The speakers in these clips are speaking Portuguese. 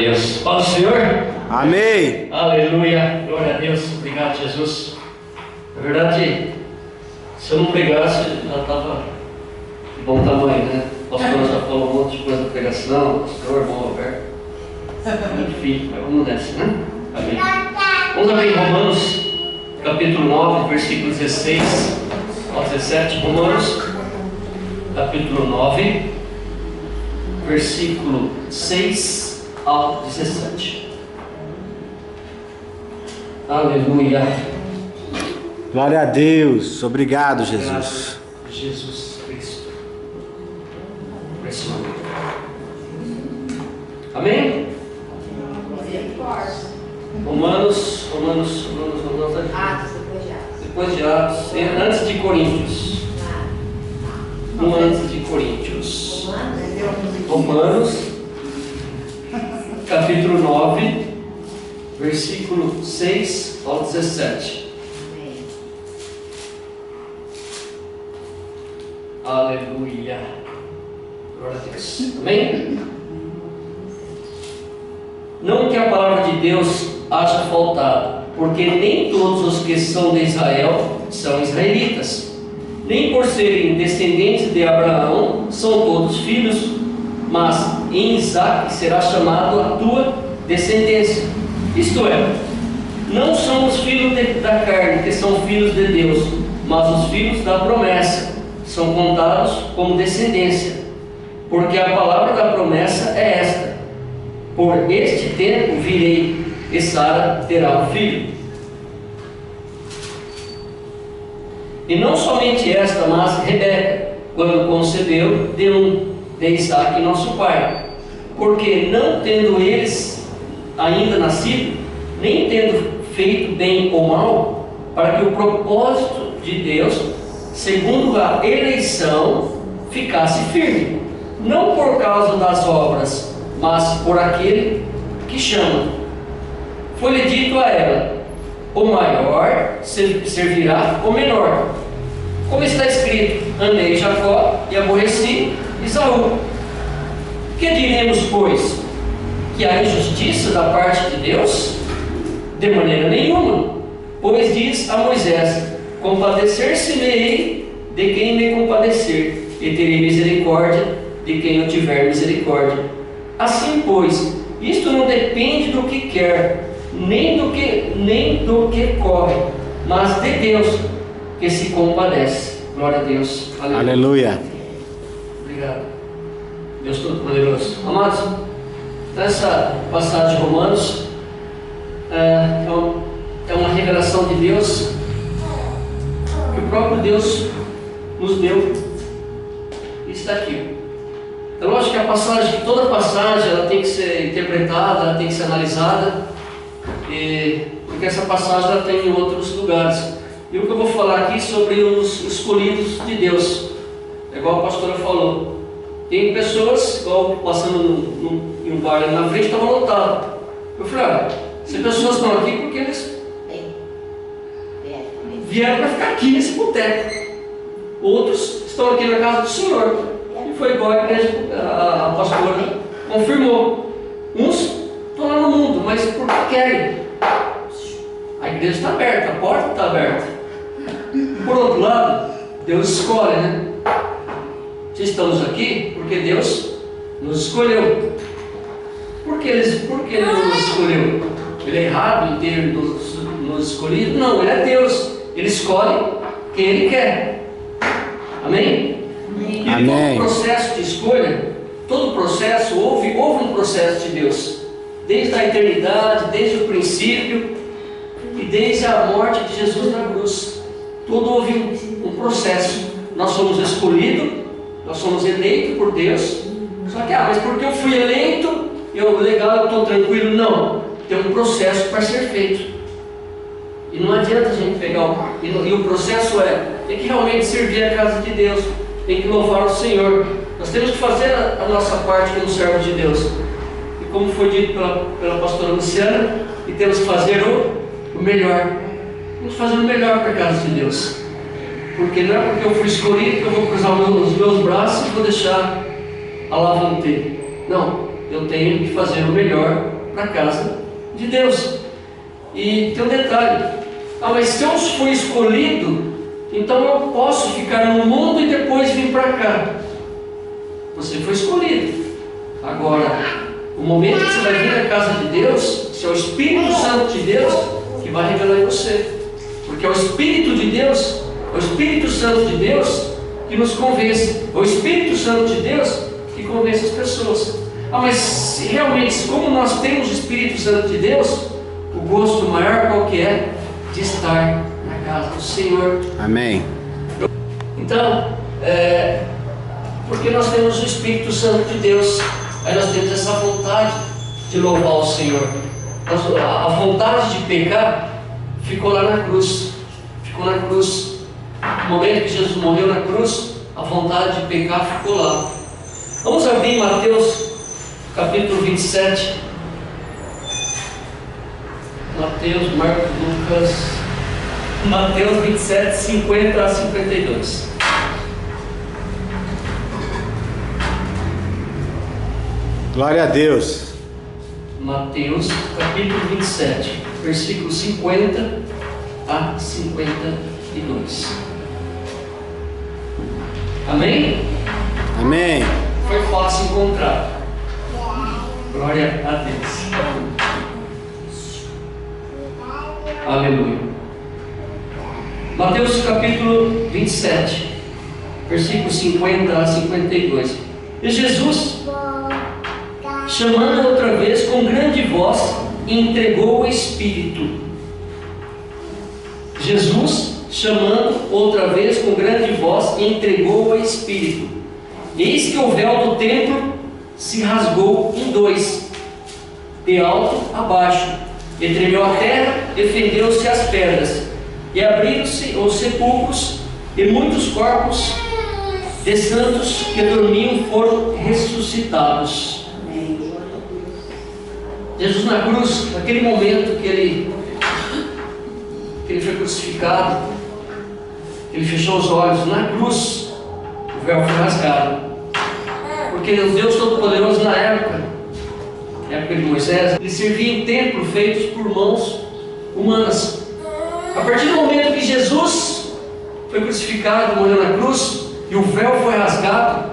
Deus. Paz do Senhor. Amém. Aleluia. Glória a Deus. Obrigado, Jesus. Na verdade, se eu não pregasse, já estava de bom tamanho, né? O pastor já falou um monte de coisa da pregação, pastor, irmão Roberto. Enfim, mas vamos nessa, né? Amém. Vamos abrir Romanos, capítulo 9, versículo 16 ao 17. Romanos, capítulo 9, versículo 6 ao 17. Aleluia. Glória a Deus. Obrigado, Jesus. Jesus Cristo. Impressionante. Amém? Romanos. Atos, Depois de Atos. Antes de Coríntios. Antes de Coríntios. Romanos, capítulo 9, versículo 6 ao 17. Aleluia. Glória a Deus. Amém? Não que a palavra de Deus haja faltado, porque nem todos os que são de Israel são israelitas, nem por serem descendentes de Abraão são todos filhos, mas em Isaque será chamado a tua descendência. Isto é, não são os filhos da carne que são filhos de Deus, mas os filhos da promessa são contados como descendência, porque a palavra da promessa é esta: por este tempo virei, e Sara terá um filho. E não somente esta, mas Rebeca, quando concebeu, deu de Isaque nosso pai, porque não tendo eles ainda nascido, nem tendo feito bem ou mal, para que o propósito de Deus, segundo a eleição, ficasse firme, não por causa das obras, mas por aquele que chama. Foi-lhe dito a ela: o maior servirá o menor. Como está escrito: amei Jacó e aborreci Esaú. Que diremos, pois? Que há injustiça da parte de Deus? De maneira nenhuma. Pois diz a Moisés: compadecer-se-me-ei de quem me compadecer, e terei misericórdia de quem eu tiver misericórdia. Assim, pois, isto não depende do que quer, nem do que corre, mas de Deus, que se compadece. Glória a Deus. Aleluia. Obrigado. Deus Todo-Poderoso. Amados, nessa passagem de Romanos, é uma revelação de Deus que o próprio Deus nos deu. Está aqui. É lógico que toda passagem ela tem que ser interpretada, ela tem que ser analisada, porque essa passagem ela tem em outros lugares. E o que eu vou falar aqui sobre os escolhidos de Deus, é igual a pastora falou. Tem pessoas, igual passando em um bar ali na frente, estava lotado. Eu falei: se pessoas estão aqui porque eles vieram para ficar aqui nesse boteco. Outros estão aqui na casa do Senhor. E foi igual a igreja, a pastora confirmou. Uns estão lá no mundo, mas porque querem. A igreja está aberta, a porta está aberta. Por outro lado, Deus escolhe, né? Se estamos aqui, porque Deus nos escolheu. Por que Ele nos escolheu? Ele é errado em ter nos escolhido? Não, Ele é Deus. Ele escolhe quem Ele quer. Amém? E Amém. todo processo de escolha, todo processo, houve um processo de Deus. Desde a eternidade, desde o princípio e desde a morte de Jesus na cruz. Tudo houve um processo. Nós somos escolhidos, nós somos eleitos por Deus. Só que, mas porque eu fui eleito, eu estou tranquilo? Não. Tem um processo para ser feito. E não adianta a gente pegar e o processo tem que realmente servir a casa de Deus, tem que louvar o Senhor. Nós temos que fazer a nossa parte como servo de Deus. E como foi dito pela pastora Luciana, e temos que fazer o melhor. Vamos fazer o melhor para a casa de Deus. Porque não é porque eu fui escolhido que eu vou cruzar os meus braços e vou deixar a lá vão ter. Não, eu tenho que fazer o melhor para a casa de Deus. E tem um detalhe: mas se eu fui escolhido, então eu posso ficar no mundo e depois vir para cá. Você foi escolhido. Agora, o momento que você vai vir na casa de Deus, se é o Espírito Santo de Deus que vai revelar em você. Porque é o Espírito de Deus, é o Espírito Santo de Deus que nos convence. É o Espírito Santo de Deus que convence as pessoas. Mas realmente, como nós temos o Espírito Santo de Deus, o gosto maior qual que é? De estar na casa do Senhor. Amém. Então, porque nós temos o Espírito Santo de Deus, aí nós temos essa vontade de louvar o Senhor. A vontade de pecar ficou lá na cruz. Ficou na cruz. No momento que Jesus morreu na cruz, a vontade de pecar ficou lá. Vamos abrir em Mateus capítulo 27. Mateus, Marcos, Lucas. Mateus 27, 50 a 52. Glória a Deus. Mateus capítulo 27, versículos 50 a 52. Amém? Amém. Foi fácil encontrar. Glória a Deus. Aleluia. Mateus capítulo 27, versículos 50 a 52. E Jesus, chamando outra vez com grande voz, entregou o Espírito. Jesus, chamando outra vez com grande voz, entregou o Espírito. Eis que o véu do templo se rasgou em dois, de alto a baixo, e tremeu a terra, e fendeu-se as pedras, e abriram-se os sepulcros, e muitos corpos de santos que dormiam foram ressuscitados. Jesus na cruz, naquele momento que ele foi crucificado, ele fechou os olhos, na cruz o véu foi rasgado, porque o Deus Todo-Poderoso na época de Moisés, ele servia em templo feitos por mãos humanas. A partir do momento que Jesus foi crucificado, morreu na cruz, e o véu foi rasgado,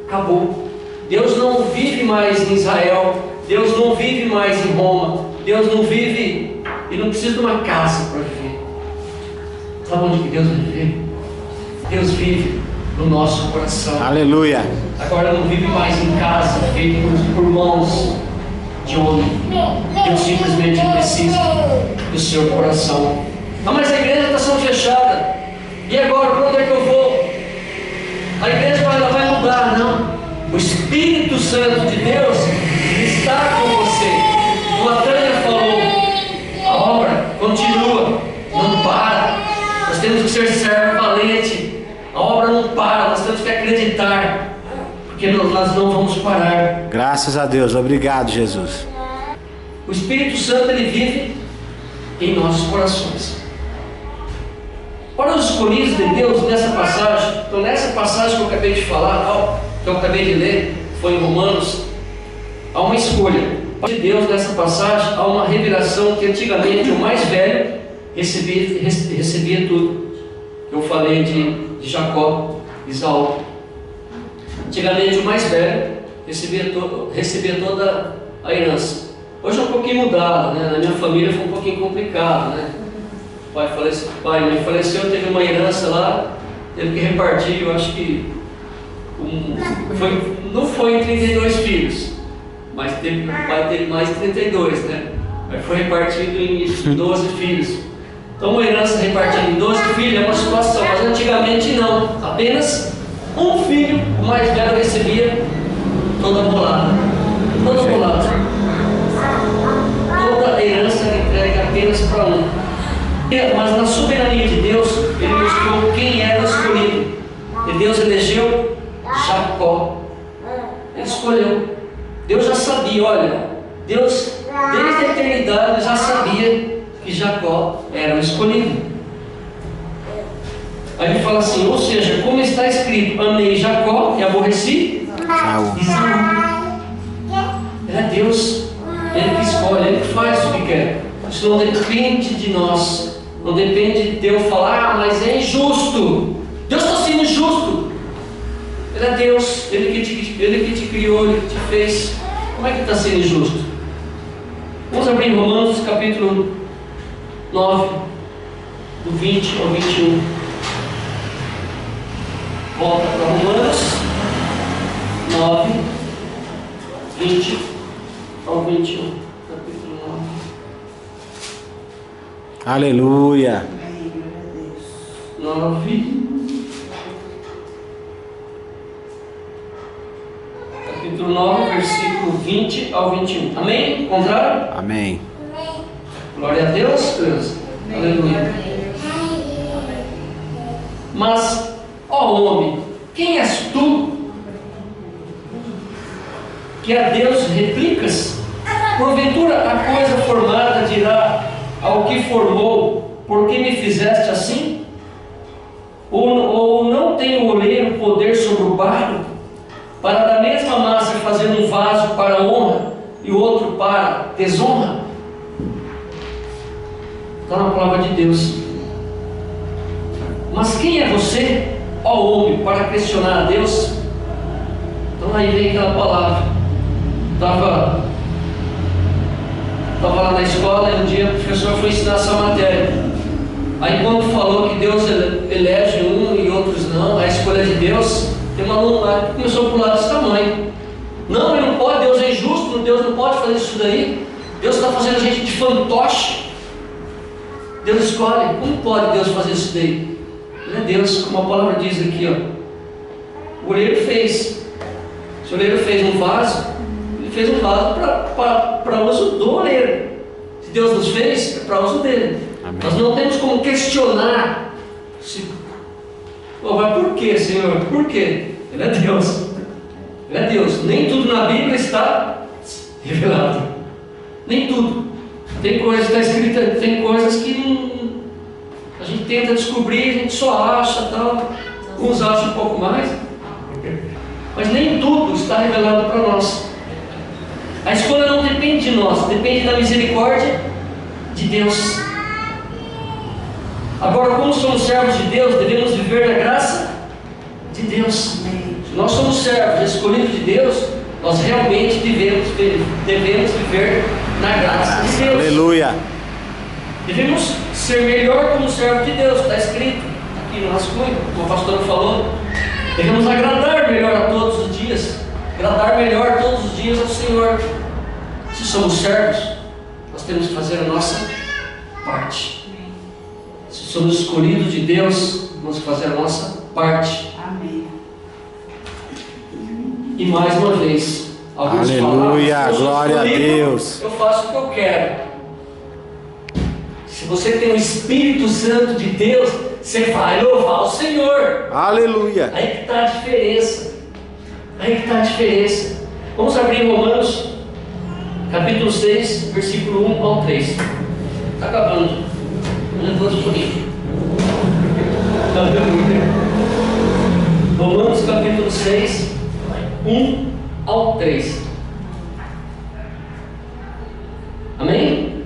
acabou. Deus não vive mais em Israel, Deus não vive mais em Roma, Deus não vive e não precisa de uma casa para viver. Sabe onde que Deus vai viver? Deus vive no nosso coração. Aleluia. Agora não vive mais em casa, feito por mãos de homem. Deus simplesmente precisa do seu coração. Mas a igreja está sendo fechada. E agora, para onde é que eu vou? A igreja vai mudar, não. O Espírito Santo de Deus está com você. Como a Tânia falou, a obra continua, não para. Nós temos que ser servo valente. A obra não para, nós temos que acreditar, porque nós não vamos parar. Graças a Deus, obrigado, Jesus. O Espírito Santo, ele vive em nossos corações. Para os escolhidos de Deus nessa passagem, então nessa passagem que eu acabei de falar, que eu acabei de ler, foi em Romanos, há uma escolha de Deus nessa passagem. Há uma revelação que antigamente o mais velho recebia tudo. Eu falei de Jacó, Isaú. Antigamente o mais velho recebia toda a herança. Hoje é um pouquinho mudado, né? Na minha família foi um pouquinho complicado, né? Pai e mãe faleceu, teve uma herança lá, teve que repartir. Eu acho que não foi em 32 filhos, mas o pai teve mais de 32, né? Mas foi repartido em 12 filhos. Então uma herança repartida em 12 filhos é uma situação, mas antigamente não. Apenas um filho, o mais velho, recebia toda a bolada. Toda a bolada. Toda a herança era entregue apenas para um. Mas na soberania de Deus, Ele mostrou quem era o escolhido. E Deus elegeu Jacó. Ele escolheu. Deus já sabia, olha, Deus desde a eternidade já sabia que Jacó era o escolhido. Aí ele fala assim, ou seja, como está escrito, amei Jacó e aborreci Esaú. É Deus, Ele que escolhe, Ele que faz o que quer. Isso não depende de nós, não depende de eu falar, mas é injusto. Deus está sendo justo. Ele é Deus, Ele que te criou, Ele que te fez. Como é que está sendo injusto? Vamos abrir em Romanos capítulo 9, do 20 ao 21. Volta para Romanos 9, 20 ao 21. Capítulo 9. Aleluia. 9. Capítulo 9, versículo 20 ao 21. Amém? Contrário? Amém. Glória a Deus, Deus. Aleluia. Mas, ó homem, quem és tu que a Deus replicas? Porventura a coisa formada dirá ao que formou: por que me fizeste assim? Ou não tem o oleiro poder sobre o barro, para da mesma massa fazer um vaso para honra e outro para desonra? Está na palavra de Deus. Mas quem é você, ó homem, para questionar a Deus? Então aí vem aquela palavra. Estava lá na escola e um dia o professor foi ensinar essa matéria. Aí quando falou que Deus elege um e outros não, a escolha de Deus, tem uma aluna lá que começou a pular desse tamanho. Não, ele não pode, Deus é injusto, Deus não pode fazer isso daí. Deus está fazendo a gente de fantoche. Deus escolhe. Como pode Deus fazer isso daí? Ele é Deus, como a palavra diz aqui, ó. O oleiro fez. Se o oleiro fez um vaso, ele fez um vaso para uso do oleiro. Se Deus nos fez, é para uso dele. Amém. Nós não temos como questionar mas por que, Senhor? Por quê? Ele é Deus. Ele é Deus. Nem tudo na Bíblia está revelado. Nem tudo. Tem coisas que está escrita, tem coisas que a gente tenta descobrir, a gente só acha tal. Uns acham um pouco mais. Mas nem tudo está revelado para nós. A escolha não depende de nós, depende da misericórdia de Deus. Agora, como somos servos de Deus, devemos viver na graça de Deus. Se nós somos servos escolhidos de Deus, nós realmente devemos viver na graça de Deus. Aleluia. Devemos ser melhor como servo de Deus, está escrito aqui no rascunho, como o pastor falou. Devemos agradar melhor a todos os dias, agradar melhor todos os dias ao Senhor. Se somos servos, nós temos que fazer a nossa parte. Se somos escolhidos de Deus, vamos fazer a nossa parte. Amém. E mais uma vez, alguns aleluia, falam, glória a Deus. Eu faço o que eu quero. Se você tem o Espírito Santo de Deus, você vai louvar o Senhor. Aleluia. Aí que está a diferença. Aí que está a diferença. Vamos abrir Romanos, capítulo 6, versículo 1 ao 3. Está acabando. Romanos capítulo 6, 1 ao 3. Amém?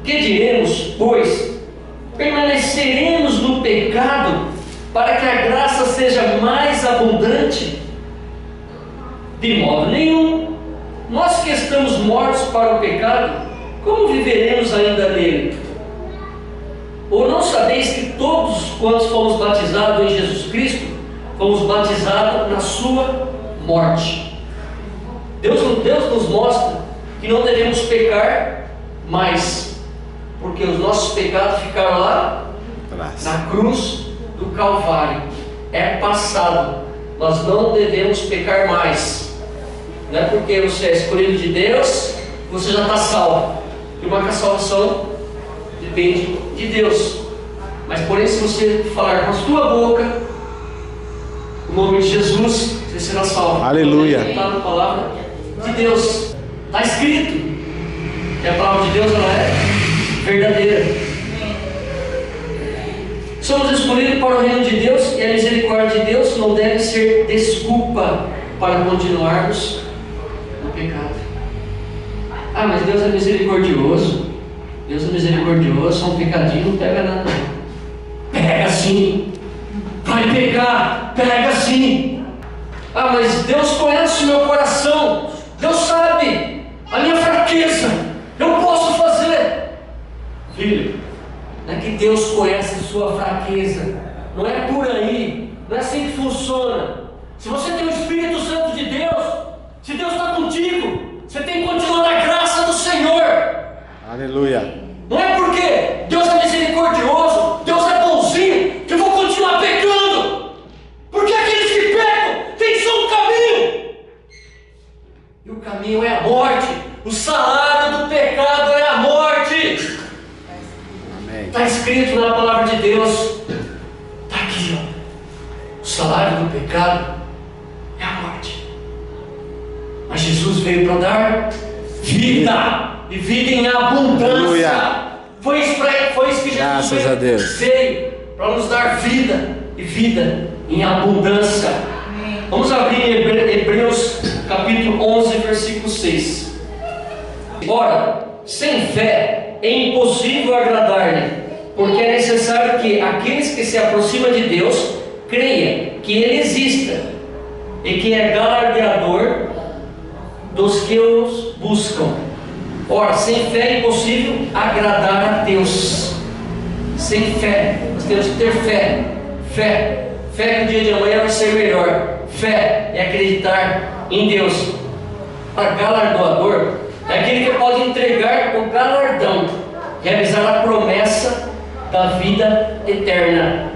Que diremos, pois? Permaneceremos no pecado para que a graça seja mais abundante? De modo nenhum. Nós que estamos mortos para o pecado, como viveremos ainda nele? Ou não sabeis que todos quantos fomos batizados em Jesus Cristo, fomos batizados na sua morte? Deus nos mostra que não devemos pecar mais, porque os nossos pecados ficaram lá na cruz do Calvário. É passado. Nós não devemos pecar mais. Não é porque você é escolhido de Deus, você já está salvo. Primeiro que a salvação depende de Deus. Mas porém, se você falar com a sua boca o nome de Jesus, você será salvo. Aleluia. Está na palavra de Deus. Está escrito que a palavra de Deus ela é verdadeira. Somos escolhidos para o reino de Deus, e a misericórdia de Deus não deve ser desculpa para continuarmos no pecado. Ah, mas Deus é misericordioso. Deus é misericordioso, só um pecadinho não pega nada. Pega sim. Vai pegar, pega sim. Ah, mas Deus conhece o meu coração. Deus sabe a minha fraqueza. Eu posso fazer. Filho, não é que Deus conhece a sua fraqueza. Não é por aí. Não é assim que funciona. Se você tem o Espírito Santo de Deus, se Deus está contigo, você tem que continuar na graça do Senhor. Aleluia. Não é porque Deus é misericordioso, Deus é bonzinho, que eu vou continuar pecando. Porque aqueles que pecam têm só um caminho. E o caminho é a morte. O salário do pecado é a morte. Está escrito na palavra de Deus. Está aqui, ó. O salário do pecado é a morte. Mas Jesus veio para dar vida, e vida em abundância. Aleluia. Foi isso que Jesus veio para nos dar vida, e vida em abundância. Vamos abrir em Hebreus capítulo 11, versículo 6. Ora, sem fé é impossível agradar-lhe, porque é necessário que aqueles que se aproximam de Deus creia que Ele exista e que é galardoador dos que os buscam. Ora, sem fé é impossível agradar a Deus. Sem fé, nós temos que ter fé. Fé que o dia de amanhã vai ser melhor. Fé é acreditar em Deus. A galardoador é aquele que pode entregar o galardão, realizar a promessa da vida eterna.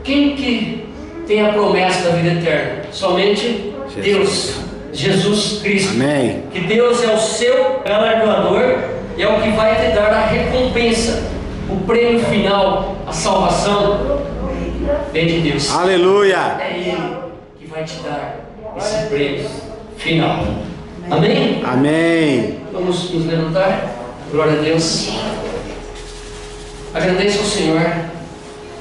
Quem que tem a promessa da vida eterna? Somente Deus, Jesus Cristo. Amém. Que Deus é o seu galardoador e é o que vai te dar a recompensa, o prêmio final, a salvação. Vem de Deus. Aleluia. É Ele que vai te dar esse prêmio final. Amém? Amém. Vamos nos levantar. Glória a Deus. Agradeça ao Senhor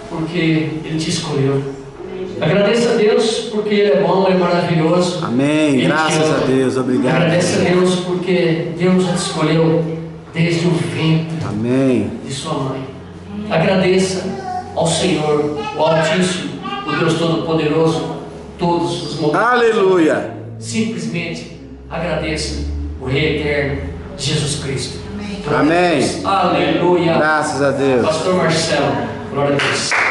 porque Ele te escolheu. Agradeça a Deus porque Ele é bom, Ele é maravilhoso. Amém. Graças a Deus. Obrigado. Agradeça a Deus porque Deus já te escolheu desde o ventre Amém. de sua mãe. Agradeça ao Senhor, o Altíssimo, o Deus Todo-Poderoso, todos os momentos. Aleluia. Simplesmente agradeça o Rei Eterno, Jesus Cristo. Amém. Aleluia. Graças a Deus. Pastor Marcelo, glória a Deus.